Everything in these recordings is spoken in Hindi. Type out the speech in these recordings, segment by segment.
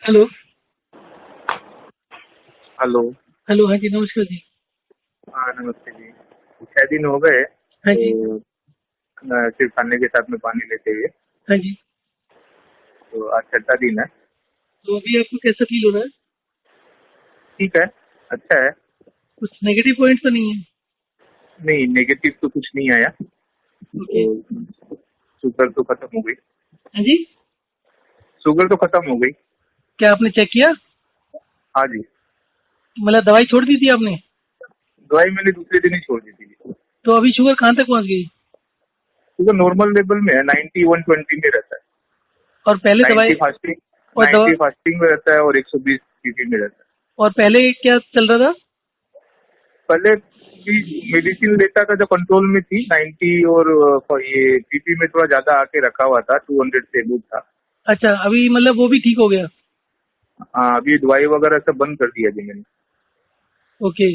हेलो। हेलो। हेलो, हाँ जी, नमस्कार जी। हाँ नमस्ते जी। 6 दिन हो गए हाँ जी। तो सिर्फ खाने के साथ में पानी लेते हुए। हाँ जी। तो आज छठा दिन है। तो अभी आपको कैसा फील हो रहा है? ठीक है, अच्छा है। कुछ नेगेटिव पॉइंट तो नहीं है? नहीं, नेगेटिव तो कुछ नहीं आया। ओके। तो शुगर तो खत्म हो गई। हाँ जी। शुगर तो खत्म हो गई। क्या आपने चेक किया? हाँ जी। मतलब दवाई छोड़ दी थी आपने? दवाई मैंने दूसरे दिन ही छोड़ दी थी। तो अभी शुगर कहाँ तक पहुँच गई? शुगर नॉर्मल लेवल में है, 90-120 में रहता है। और पहले 90 दवाई फास्टिंग और दवा 90 फास्टिंग में रहता है और 120 पीपी में रहता है। और पहले क्या चल रहा था? पहले भी मेडिसिन लेता था जो कंट्रोल में थी 90, और ये पीपी में थोड़ा ज्यादा आके रखा हुआ था, 200 से अबव था। अच्छा, अभी मतलब वो भी ठीक हो गया? हाँ, अभी दवाई वगैरह सब बंद कर दिया जी मैंने। ओके।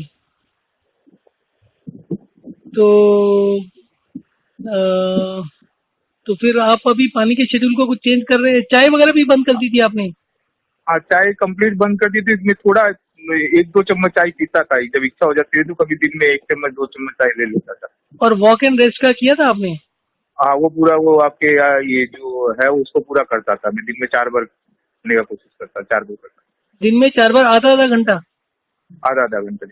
तो अ, तो फिर आप अभी पानी के शेड्यूल को कुछ चेंज कर रहे हैं? चाय वगैरह भी बंद कर दी थी आपने? हाँ, चाय कंप्लीट बंद कर दी थी। इसमें थोड़ा 1-2 चम्मच चाय पीता था, जब इच्छा हो जाती है तो कभी दिन में 1 चम्मच 2 चम्मच चाय ले लेता था। और वॉक एंड रेस्ट का किया था आपने? हाँ, वो पूरा वो आपके ये जो है उसको पूरा करता था। मैं दिन में 4 बार करने का कोशिश करता, 4-2 करता। दिन में 4 बार, आधा आधा घंटा? आधा आधा घंटे।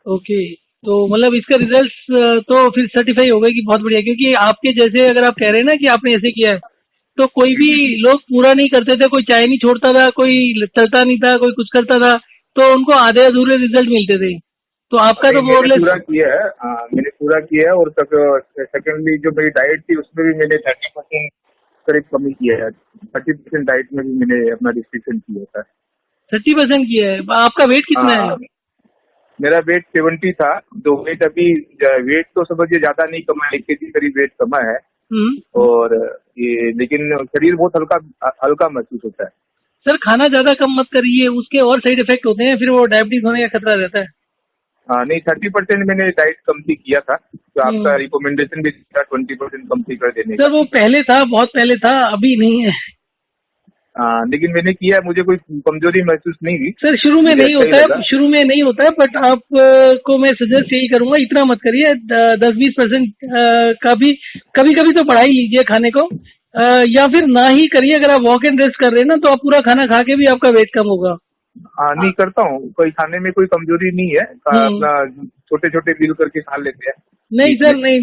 ओके। तो मतलब इसका रिजल्ट तो फिर सर्टिफाई हो गए कि बहुत बढ़िया, क्योंकि आपके जैसे अगर आप कह रहे हैं ना कि आपने ऐसे किया है, तो कोई भी लोग पूरा नहीं करते थे। कोई चाय नहीं छोड़ता था, कोई चलता नहीं था, कोई कुछ करता था, तो उनको आधे अधूरे रिजल्ट मिलते थे। तो आपका नहीं, तो मैंने मोरलेस। पूरा किया है। मैंने पूरा किया है। और सेकेंडली जो मेरी डाइट थी उसमें भी मैंने 30% करीब कमी किया है। 30% डाइट में भी मैंने अपना रिस्ट्रिक्शन किया था। 30% किया है? आपका वेट कितना है? हाँ, मेरा वेट 70 था। तो वेट अभी वेट तो समझिए ज्यादा नहीं कमा है, 1 kg करीब वेट कमा है। हम्म। और ये लेकिन शरीर बहुत हल्का हल्का महसूस होता है। सर, खाना ज्यादा कम मत करिए, उसके और साइड इफेक्ट होते हैं, फिर वो डायबिटीज होने का खतरा रहता है। हाँ नहीं, 30% मैंने डाइट कम ही किया था। तो आपका हम्म। रिकमेंडेशन भी था 20% कम ही कर देने सर, का। वो पहले था, बहुत पहले था, अभी नहीं है। लेकिन मैंने किया, मुझे कोई कमजोरी महसूस नहीं हुई। सर, शुरू में मुझे नहीं अच्छा ही होता लगा। है, शुरू में नहीं होता है, बट आप को मैं सजेस्ट यही करूंगा, इतना मत करिए। 10-20% का भी कभी कभी तो बढ़ा ही लीजिए खाने को। या फिर ना ही करिए। अगर आप वॉक एंड रेस्ट कर रहे हैं ना, तो आप पूरा खाना खा के भी आपका वेट कम होगा। नहीं करता हूँ, कोई खाने में कोई कमजोरी नहीं है। हम्म। अपना छोटे छोटे मील करके खा लेते हैं नहीं बीच में। सर, नहीं,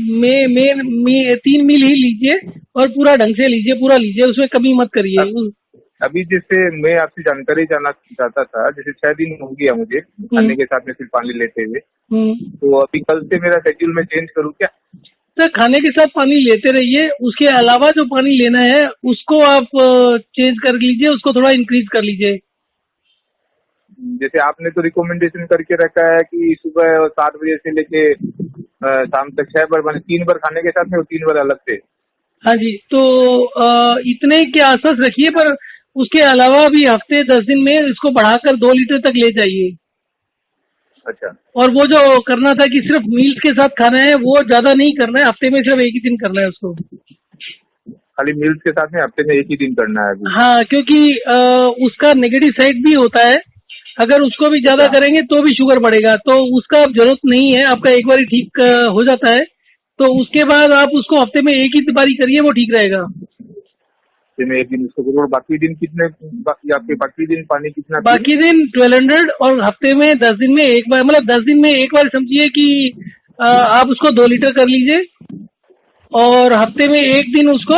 मैं 3 मील ही लीजिए, और पूरा ढंग से लीजिए, पूरा लीजिए, उसमें कमी मत करिए। अभी जैसे मैं आपसे जानकारी जानना चाहता था, जैसे 6 दिन हो गया मुझे हम्म। खाने के साथ में सिर्फ पानी लेते हुए। हम्म। तो अभी कल से मेरा शेड्यूल में चेंज करूँ क्या? सर, खाने के साथ पानी लेते रहिए, उसके अलावा जो पानी लेना है उसको आप चेंज कर लीजिए, उसको थोड़ा इंक्रीज कर लीजिए। जैसे आपने तो रिकमेंडेशन करके रखा है कि सुबह 7 बजे से लेके शाम तक 6 बार, मैंने 3 बार खाने के साथ में और 3 बार अलग से। हाँ जी। तो इतने के आसपास रखिए, पर उसके अलावा भी हफ्ते 10 दिन में इसको बढ़ाकर 2 लीटर तक ले जाइए। अच्छा। और वो जो करना था कि सिर्फ मील्स के साथ खाना है, वो ज्यादा नहीं करना है, हफ्ते में सिर्फ एक ही दिन करना है उसको। खाली मील्स के साथ में हफ्ते में एक ही दिन करना है अभी? हाँ, क्योंकि उसका नेगेटिव साइड भी होता है। अगर उसको भी ज्यादा अच्छा। करेंगे तो भी शुगर बढ़ेगा, तो उसका अब जरूरत नहीं है। आपका एक बार ठीक हो जाता है, तो उसके बाद आप उसको हफ्ते में एक ही बारी करिए, वो ठीक रहेगा। हफ्ते में एक दिन इसको करो, और बाकी दिन कितने, बाकी आपके बाकी दिन पानी कितना पिए? बाकी दिन 1200, और हफ्ते में 10 दिन में एक बार, मतलब 10 दिन में एक बार समझिए कि आप उसको 2 लीटर कर लीजिए। और हफ्ते में एक दिन उसको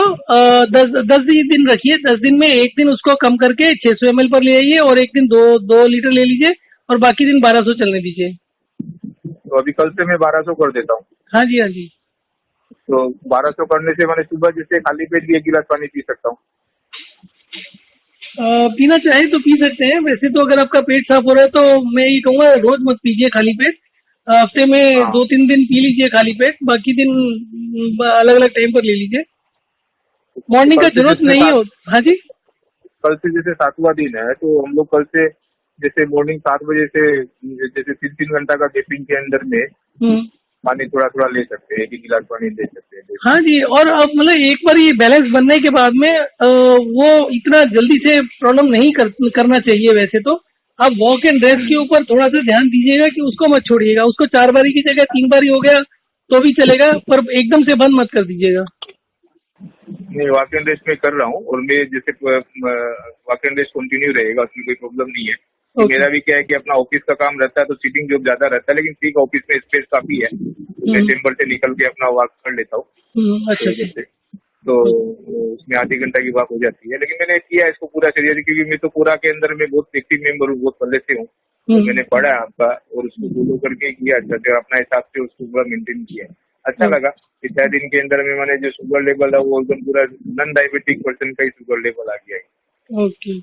10 10 दिन रखिए। 10 दिन में एक दिन उसको कम करके 600 ml पर ले आइए, और एक दिन 2 2 लीटर ले लीजिए, और बाकी दिन 1200 चलने दीजिए। तो अभी कल से मैं 1200 कर देता हूँ। हाँ जी, हाँ जी। तो 1200 करने से मैंने सुबह जैसे खाली पेट भी 1 गिलास पानी पी सकता हूँ? पीना चाहे तो पी सकते हैं। वैसे तो अगर आपका पेट साफ हो रहा है तो मैं ये कहूँगा, रोज मत पीजिए खाली पेट। हफ्ते में हाँ। 2-3 दिन पी लीजिए खाली पेट, बाकी दिन अलग अलग टाइम पर ले लीजिए। तो मॉर्निंग का कल से जरूरत जिसमें नहीं हो। हाँ जी। कल से जैसे 7वां दिन है, तो हम लोग कल से जैसे मॉर्निंग 7 बजे से जैसे 3-3 घंटा का गैपिंग के अंदर में हम्म। पानी थोड़ा थोड़ा ले सकते हैं, 1 गिलास पानी ले सकते हैं। हाँ जी, और अब मतलब एक बार ये बैलेंस बनने के बाद में वो इतना जल्दी से प्रॉब्लम नहीं करना चाहिए। वैसे तो आप वॉक एंड रेस्ट के ऊपर थोड़ा सा ध्यान दीजिएगा कि उसको मत छोड़िएगा। उसको 4 बारी की जगह 3 बारी हो गया तो भी चलेगा, पर एकदम से बंद मत कर दीजिएगा। नहीं, वॉक एंड रेस्ट में कर रहा हूँ, और मैं जैसे वॉक एंड रेस्ट कंटिन्यू रहेगा, उसमें कोई प्रॉब्लम नहीं है। Okay. मेरा भी क्या है कि अपना ऑफिस का काम रहता है तो सीटिंग जॉब ज्यादा रहता है, लेकिन ठीक ऑफिस में स्पेस काफी है, मैं चेम्बर से निकल के अपना वॉक कर लेता हूँ। अच्छा। तो उसमें आधे घंटा की वॉक हो जाती है, लेकिन मैंने किया इसको पूरा सीरियसली, क्योंकि मैं तो पूरा के अंदर में बहुत एक्टिव मेंबर हूँ, बहुत पहले से हूँ। तो मैंने पढ़ा आपका और उसको फॉलो करके किया, अच्छा अपना हिसाब से उसको पूरा मेंटेन किया। अच्छा लगा कि 6 दिन के अंदर में मैंने जो शुगर लेवल है वो एकदम पूरा नॉन डायबिटिक पर्सन का ही शुगर लेवल आ गया। ओके।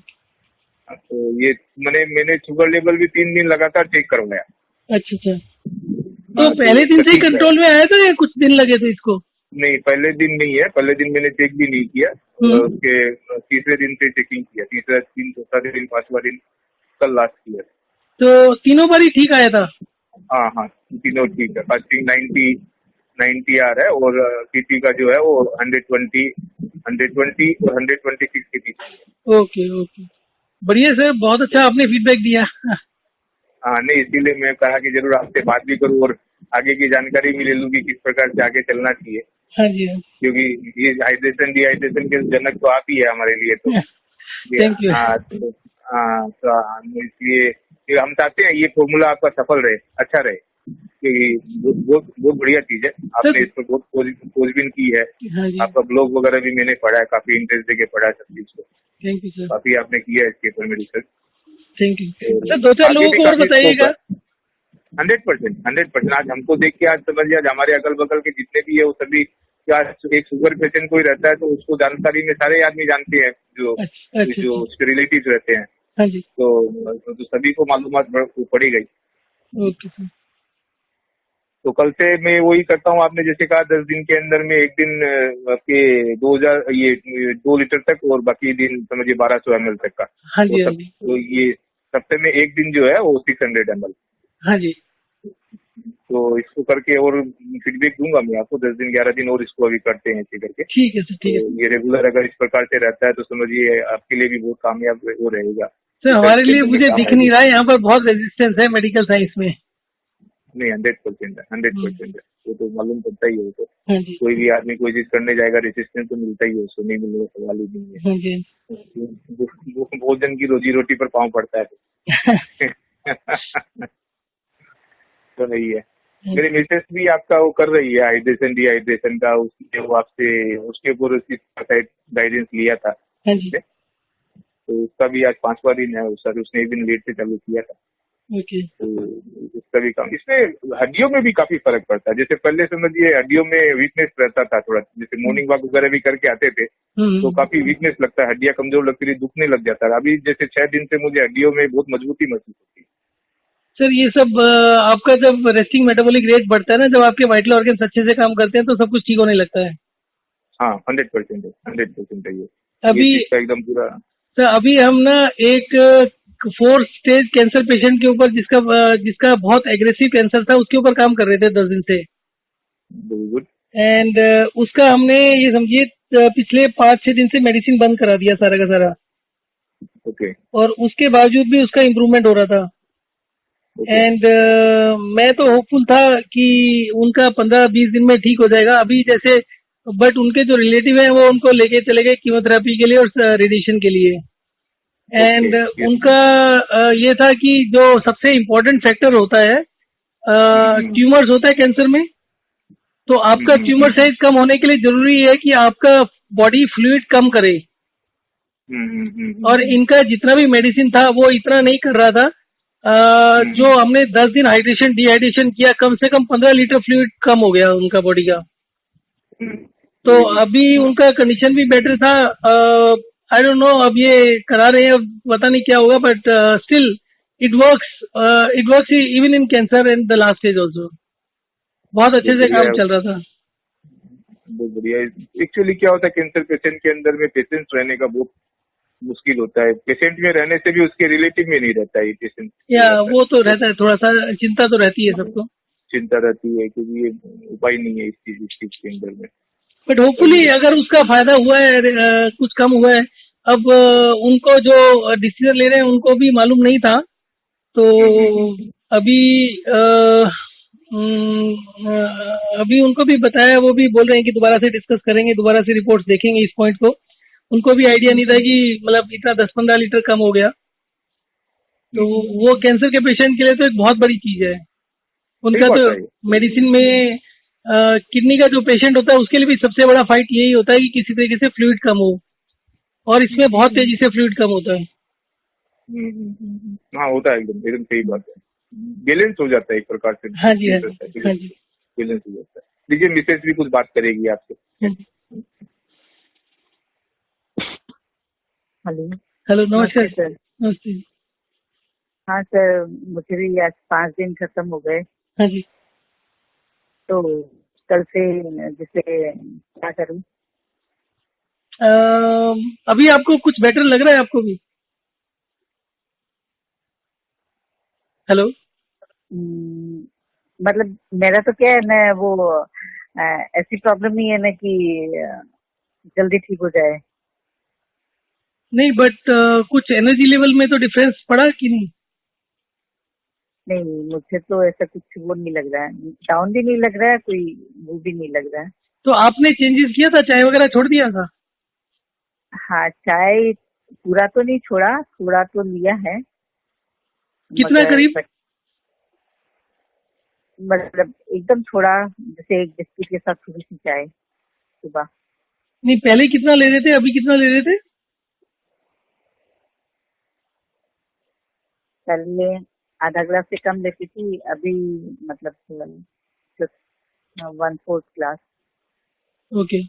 तो ये मैंने शुगर लेवल भी 3 दिन लगातार चेक करवाया। अच्छा। तो पहले दिन से ही कंट्रोल में आया था या कुछ दिन लगे थे इसको? नहीं, पहले दिन नहीं है, पहले दिन मैंने चेक भी नहीं किया, उसके तीसरे दिन से चेकिंग किया, तीसरा दिन, चौथा दिन, 5वां दिन, कल लास्ट किया। तो तीनों बार ही ठीक आया था? हाँ, तीनों ठीक है। फास्टिंग 90 आ रहा है, और सीपी का जो है वो 120 और 126 के बीच। ओके। बढ़िया सर, बहुत अच्छा आपने फीडबैक दिया। हाँ, नहीं, इसीलिए मैं कहा कि जरूर आपसे बात भी करूँ और आगे की जानकारी भी ले लूँ कि किस प्रकार से आगे चलना चाहिए। हाँ जी। क्योंकि ये हाइड्रेशन डिहाइड्रेशन के जनक तो आप ही है हमारे लिए। तो थैंक यू। तो इसलिए हम चाहते हैं ये फॉर्मूला आपका सफल रहे, अच्छा रहे, क्योंकि बहुत बढ़िया चीज है। आपने इस पर बहुत खोजबीन की है। हाँ जी। आपका ब्लॉग वगैरह भी मैंने पढ़ा है, काफी इंटरेस्ट देके पढ़ा है सब चीज को। Thank you sir. काफी आपने किया है इसके ऊपर में रिसर्च। Thank you sir. 2-4 लोगों को और बताइएगा। 100%। आज हमको देख के आज समझिए, आज हमारे अगल बगल के जितने भी है वो सभी, क्या एक शुगर पेशेंट कोई रहता है तो उसको जानकारी में सारे आदमी जानते हैं, जो उसके रिलेटिव रहते हैं। हाँ जी। तो सभी को मालूमात पड़ी गई। Okay sir. तो कल से मैं वही करता हूँ, आपने जैसे कहा 10 दिन के अंदर में एक दिन आपके 2 लीटर तक, और बाकी दिन समझिए 1200 ml तक का। हाँ जी। तो ये हफ्ते में एक दिन जो है वो 600 ml। हाँ जी। तो इसको करके और फीडबैक दूंगा मैं आपको, 10 दिन 11 दिन और इसको अभी करते हैं ऐसे करके। ठीक है सर, ठीक है। तो ये रेगुलर अगर इस प्रकार से रहता है तो समझिए आपके लिए भी बहुत कामयाब वो रहेगा। सर हमारे लिए मुझे दिख नहीं रहा है, यहाँ पर बहुत रेजिस्टेंस है मेडिकल साइंस में। नहीं, 100% है, वो तो मालूम पड़ता ही है। वो तो हाँ जी। कोई भी आदमी कोई चीज करने जाएगा, रेजिस्टेंस तो मिलता ही है, उसको नहीं मिलने का सवाल ही नहीं है। हाँ जी। भोजन की रोजी रोटी पर पाँव पड़ता है। तो नहीं है। मेरी मिसेस भी आपका वो कर रही है हाइड्रेशन डिहाइड्रेशन का, उसने वो आपसे उसके ऊपर उसकी गाइडेंस लिया था। हाँ जी। तो उसका भी आज 5वां दिन है सर, उसने एक दिन लेट से चालू किया था। ओके। तो उसका भी काम, इसमें हड्डियों में भी काफी फर्क पड़ता है। जैसे पहले समझिए हड्डियों में वीकनेस रहता था थोड़ा, जैसे मॉर्निंग वॉक वगैरह भी करके आते थे तो काफी वीकनेस लगता है, हड्डियां कमजोर लगती थी, दुखने लग जाता है। अभी जैसे 6 दिन से मुझे हड्डियों में बहुत मजबूती महसूस होती है। सर ये सब आपका जब रेस्टिंग मेटाबॉलिक रेट बढ़ता है ना, जब आपके वाइटल ऑर्गन्स अच्छे से काम करते हैं तो सब कुछ ठीक होने लगता है। हाँ, 100% है ये। अभी एकदम पूरा। सर अभी हम ना एक 4th स्टेज कैंसर पेशेंट के ऊपर, जिसका बहुत एग्रेसिव कैंसर था, उसके ऊपर काम कर रहे थे 10 दिन से। गुड। एंड उसका हमने ये समझिए पिछले 5-6 दिन से मेडिसिन बंद करा दिया सारा का सारा। ओके। और उसके बावजूद भी उसका इम्प्रूवमेंट हो रहा था। एंड मैं तो होपफुल था कि उनका 15-20 दिन में ठीक हो जाएगा अभी जैसे, बट उनके जो रिलेटिव हैं वो उनको लेके चले गए कीमोथेरेपी के लिए और रेडिएशन के लिए। एंड उनका ये था कि जो सबसे इम्पोर्टेंट फैक्टर होता है ट्यूमर्स होता है कैंसर में, तो आपका ट्यूमर साइज कम होने के लिए जरूरी है कि आपका बॉडी फ्लूइड कम करे। और इनका जितना भी मेडिसिन था वो इतना नहीं कर रहा था। जो हमने 10 दिन हाइड्रेशन डिहाइड्रेशन किया, कम से कम 15 लीटर फ्लूइड कम हो गया उनका बॉडी का। तो अभी उनका कंडीशन भी बेटर था। आई डोंट नो, अब ये करा रहे हैं, पता नहीं क्या होगा, but still it works even in cancer and the last stage also. बहुत अच्छे से काम चल रहा था। बहुत बढ़िया। एक्चुअली क्या होता है कैंसर पेशेंट के अंदर में पेशेंस रहने का बहुत मुश्किल होता है। पेशेंट में रहने से भी उसके रिलेटिव में नहीं रहता है पेशेंट। या वो तो रहता है, थोड़ा सा चिंता तो रहती है सबको। चिंता रहती है, क्योंकि ये उपाय नहीं है इस चीज के अंदर में। बट होपफुली अगर उसका फायदा हुआ है, कुछ कम हुआ है। अब उनको जो डिसीजन ले रहे हैं उनको भी मालूम नहीं था, तो अभी अभी उनको भी बताया, वो भी बोल रहे हैं कि दोबारा से डिस्कस करेंगे, दोबारा से रिपोर्ट्स देखेंगे इस पॉइंट को। उनको भी आइडिया नहीं था कि मतलब इतना 10-15 लीटर कम हो गया, तो वो कैंसर के पेशेंट के लिए तो एक बहुत बड़ी चीज है। उनका तो मेडिसिन में किडनी का जो पेशेंट होता है उसके लिए भी सबसे बड़ा फाइट यही होता है कि किसी तरीके से फ्लूइड कम हो, और इसमें बहुत तेजी से फ्लूइड कम होता है। हाँ, होता है, एकदम एकदम सही बात है। बैलेंस हो जाता है एक प्रकार से। हाँ जी, हाँ जी, हाँ जी। बैलेंस हो जाता है। देखिए, मिसेज भी कुछ बात करेगी आपसे। हेलो। हेलो, नमस्कार सर। नमस्ते। हाँ सर, मुझे भी आज 5 दिन खत्म हो गए। हाँ जी। तो कल से जैसे क्या करूँ? अभी आपको कुछ बेटर लग रहा है आपको भी? हेलो। मतलब मेरा तो क्या है, मैं वो ऐसी प्रॉब्लम नहीं है ना कि जल्दी ठीक हो जाए। नहीं, बट कुछ एनर्जी लेवल में तो डिफरेंस पड़ा कि नहीं? नहीं, मुझे तो ऐसा कुछ वो नहीं लग रहा है, डाउन भी नहीं लग रहा है, कोई वो भी नहीं लग रहा है। तो आपने चेंजेस किया था, चाय वगैरह छोड़ दिया था? हाँ, चाय पूरा तो नहीं छोड़ा, थोड़ा तो लिया है। कितना करीब? मतलब एकदम थोड़ा, जैसे एक बिस्किट के साथ थोड़ी सी चाय सुबह। नहीं, पहले कितना ले रहे थे, अभी कितना ले रहे थे? पहले आधा ग्लास से कम लेती थी, अभी मतलब 1/4 ग्लास। ओके।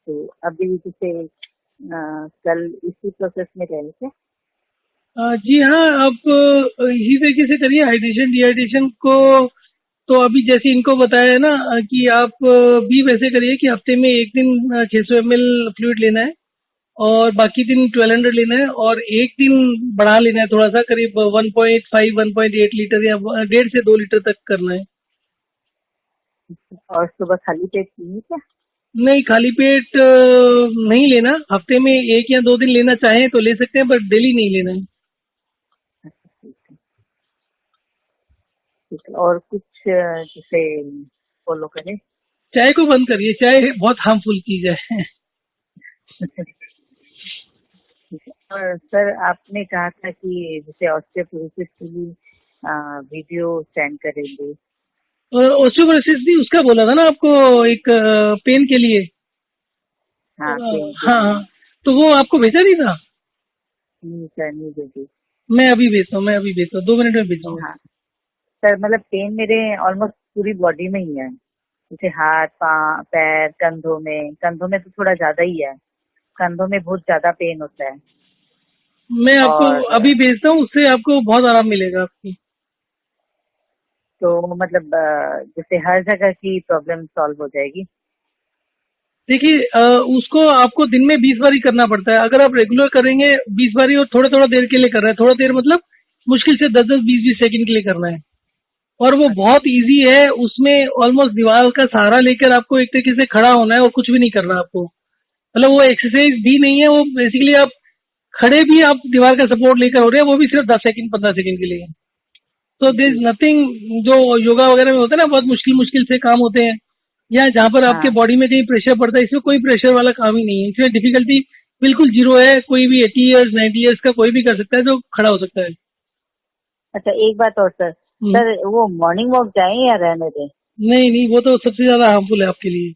तो अभी जैसे कल इसी प्रोसेस में रहे थे। जी हाँ, आप इसी तरीके से करिए, हाइड्रेशन डिहाइड्रेशन को। तो अभी जैसे इनको बताया है ना कि आप भी वैसे करिए कि हफ्ते में एक दिन 600 ml फ्लूइड लेना है, और बाकी दिन 1200 लेना है, और एक दिन बढ़ा लेना है थोड़ा सा, करीब 1.5 1.8 लीटर या 1.5 से 2 लीटर तक करना है। और सुबह खाली पेट पीनी क्या? नहीं, खाली पेट नहीं लेना। हफ्ते में 1 या 2 दिन लेना चाहें तो ले सकते हैं, पर डेली नहीं लेना है। अच्छा, ठीक है। और कुछ जैसे फॉलो करें? चाय को बंद करिए, चाय बहुत हार्मफुल चीज है। और सर, आपने कहा था कि जैसे ऑस्टियोपोरोसिस के लिए वीडियो सेंड करेंगे। और ओस्टियोपोरोसिस भी उसका बोला था ना आपको, एक पेन के लिए। हाँ, पेन के हाँ लिए। हाँ, तो वो आपको भेजा नहीं था? नहीं सर, नहीं भेजी। मैं अभी भेजता हूँ, 2 मिनट में भेजूंगा। हाँ सर, मतलब पेन मेरे ऑलमोस्ट पूरी बॉडी में ही है, जैसे हाथ पैर, कंधों में तो थोड़ा ज्यादा ही है। कंधों में बहुत ज्यादा पेन होता है। मैं आपको और अभी भेजता हूँ, उससे आपको बहुत आराम मिलेगा आपकी। तो मतलब जैसे हर जगह की प्रॉब्लम सॉल्व हो जाएगी। देखिए, उसको आपको दिन में 20 बारी करना पड़ता है। अगर आप रेगुलर करेंगे 20 बारी, और थोड़ा थोड़ा देर के लिए कर रहे हैं, थोड़ा देर मतलब मुश्किल से 10-10 20-20 सेकंड के लिए करना है, और वो बहुत इजी है। उसमें ऑलमोस्ट दीवार का सहारा लेकर आपको एक तरीके से खड़ा होना है, और कुछ भी नहीं करना आपको। मतलब वो एक्सरसाइज भी नहीं है, वो बेसिकली आप खड़े भी आप दीवार का सपोर्ट लेकर हो रहे हैं, वो भी सिर्फ 10 सेकंड 15 सेकंड के लिए। तो देयर इज नथिंग। जो योगा वगैरह में होता है ना, बहुत मुश्किल मुश्किल से काम होते हैं, या जहाँ पर आपके हाँ। बॉडी में कहीं प्रेशर पड़ता है, इसमें कोई प्रेशर वाला काम ही नहीं है। इसमें डिफिकल्टी बिल्कुल जीरो है। कोई भी 80 ईयर्स 90 ईयर्स का कोई भी कर सकता है जो खड़ा हो सकता है। अच्छा, एक बात और सर। सर, वो मॉर्निंग वॉक जाएं या रहने दें? नहीं नहीं, वो तो सबसे ज्यादा हार्मफुल है आपके लिए।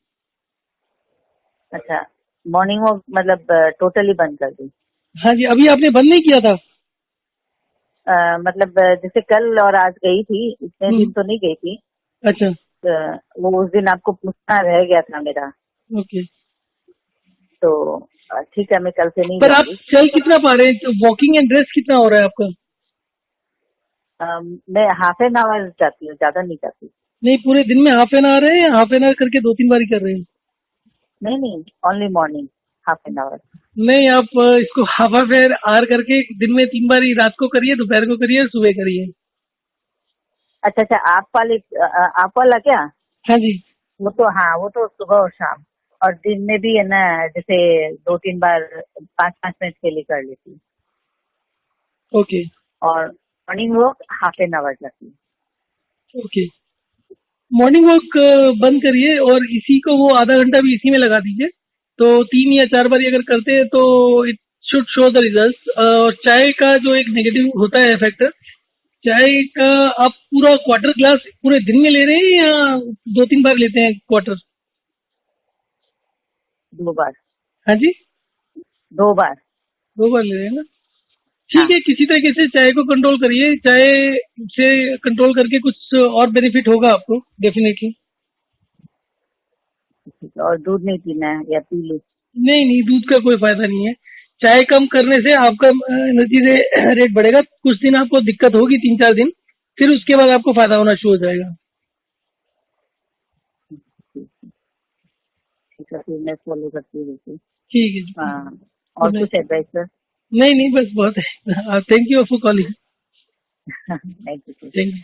अच्छा, मॉर्निंग वॉक मतलब टोटली बंद कर दूं? हाँ जी, अभी आपने बंद नहीं किया था? मतलब जैसे कल और आज गई थी, इतने दिन तो नहीं गई थी। अच्छा। वो उस दिन आपको पूछना रह गया था मेरा। ओके। तो ठीक है, मैं कल से नहीं पर आप जाऊंगी। चल कितना पा रहे हैं? वॉकिंग एंड रेस्ट कितना हो रहा है आपका? मैं हाफ एन आवर जाती हूँ, ज्यादा नहीं जाती। नहीं, पूरे दिन में हाफ एन आवर है, या हाफ एन आवर करके 2-3 बारी कर रहे हैं? नहीं नहीं, ओनली मॉर्निंग। ½ नहीं, आप इसको हाफ हाफ आर करके दिन में 3 बार ही, रात को करिए, दोपहर को करिए, सुबह करिए। अच्छा अच्छा, आप वाला क्या? हाँ जी। वो तो हाँ, वो तो सुबह और शाम, और दिन में भी है ना, जैसे 2-3 बार 5-5 मिनट के लिए कर लेती हूँ। ओके और मॉर्निंग वॉक ½ करती हूँ। ओके। मॉर्निंग वॉक बंद करिए और इसी को वो आधा घंटा भी इसी में लगा दीजिए। तो 3 या 4 बार अगर करते हैं तो it should show the result. और चाय का जो एक नेगेटिव होता है फैक्टर, चाय का आप पूरा क्वार्टर ग्लास पूरे दिन में ले रहे हैं या 2-3 बार लेते हैं क्वार्टर? 2 बार। हाँ जी, 2 बार। 2 बार ले रहे हैं ना। हाँ। ठीक है, किसी तरीके से चाय को कंट्रोल करिए। चाय से कंट्रोल करके कुछ और बेनिफिट होगा आपको डेफिनेटली। ठीक है, और दूध नहीं पीना है या पी लूँ? नहीं नहीं, दूध का कोई फायदा नहीं है। चाय कम करने से आपका एनर्जी रेट बढ़ेगा। कुछ दिन आपको दिक्कत होगी, 3-4 दिन, फिर उसके बाद आपको फायदा होना शुरू हो जाएगा। ठीक है, फिर मैं फॉलो करती हूँ वैसे। ठीक है जी। हाँ, और कुछ एडवाइस सर? नहीं नहीं, बस बहुत है। Thank you for calling. Thank you. Thank you.